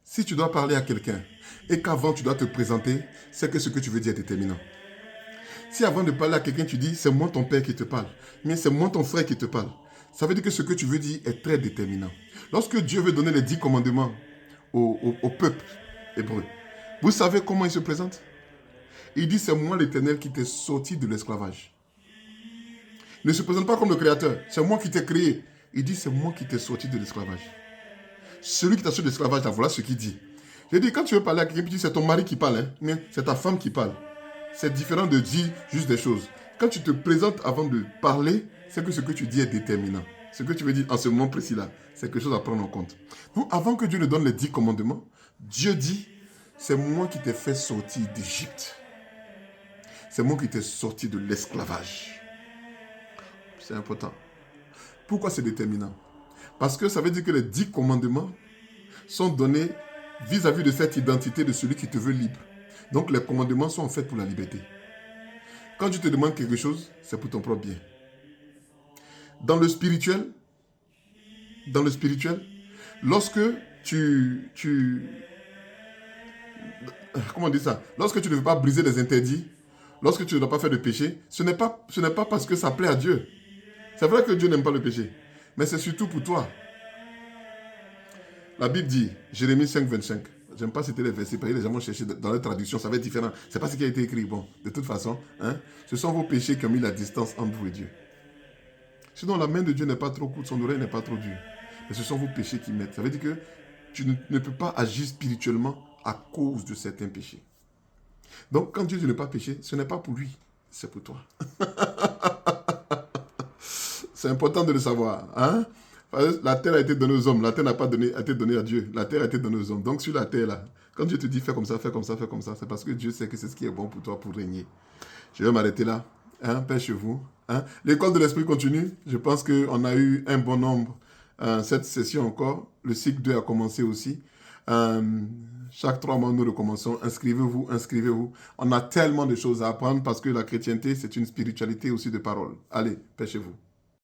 Si tu dois parler à quelqu'un et qu'avant tu dois te présenter, c'est que ce que tu veux dire est déterminant. Si avant de parler à quelqu'un, tu dis c'est moi ton père qui te parle, mais c'est moi ton frère qui te parle, ça veut dire que ce que tu veux dire est très déterminant. Lorsque Dieu veut donner les 10 commandements au peuple hébreu, vous savez comment il se présente? Il dit c'est moi l'Éternel qui t'ai sorti de l'esclavage. Il ne se présente pas comme le créateur, c'est moi qui t'ai créé. Il dit c'est moi qui t'ai sorti de l'esclavage. Celui qui t'a sorti de l'esclavage, voilà ce qu'il dit. J'ai dit quand tu veux parler à quelqu'un, puis c'est ton mari qui parle, hein, mais c'est ta femme qui parle. C'est différent de dire juste des choses. Quand tu te présentes avant de parler, c'est que ce que tu dis est déterminant. Ce que tu veux dire en ce moment précis-là, c'est quelque chose à prendre en compte. Donc, avant que Dieu ne donne les 10 commandements, Dieu dit, c'est moi qui t'ai fait sortir d'Égypte. C'est moi qui t'ai sorti de l'esclavage. C'est important. Pourquoi c'est déterminant? Parce que ça veut dire que les 10 commandements sont donnés vis-à-vis de cette identité de celui qui te veut libre. Donc les commandements sont en fait pour la liberté. Quand tu te demandes quelque chose, c'est pour ton propre bien. Dans le spirituel, lorsque comment on dit ça? Lorsque tu ne veux pas briser les interdits, lorsque tu ne dois pas faire de péché, ce n'est pas parce que ça plaît à Dieu. C'est vrai que Dieu n'aime pas le péché, mais c'est surtout pour toi. La Bible dit, Jérémie 5, 25. J'aime pas citer les versets, parce que les gens vont chercher dans leur traduction, ça va être différent. C'est pas ce qui a été écrit. Bon, de toute façon, hein, ce sont vos péchés qui ont mis la distance entre vous et Dieu. Sinon, la main de Dieu n'est pas trop courte, son oreille n'est pas trop dure. Mais ce sont vos péchés qui mettent. Ça veut dire que tu ne peux pas agir spirituellement à cause de certains péchés. Donc, quand Dieu ne dit ne pas pécher, ce n'est pas pour lui, c'est pour toi. C'est important de le savoir. Hein? La terre a été donnée aux hommes. La terre n'a pas été donnée à Dieu. La terre a été donnée aux hommes. Donc, sur la terre, là, quand Dieu te dit fais comme ça, fais comme ça, fais comme ça, c'est parce que Dieu sait que c'est ce qui est bon pour toi pour régner. Je vais m'arrêter là. Hein? Paix chez vous. Hein? L'école de l'esprit continue. Je pense qu'on a eu un bon nombre cette session encore. Le cycle 2 a commencé aussi. Chaque 3 mois, nous recommençons. Inscrivez-vous, inscrivez-vous. On a tellement de choses à apprendre parce que la chrétienté, c'est une spiritualité aussi de parole. Allez, paix chez vous.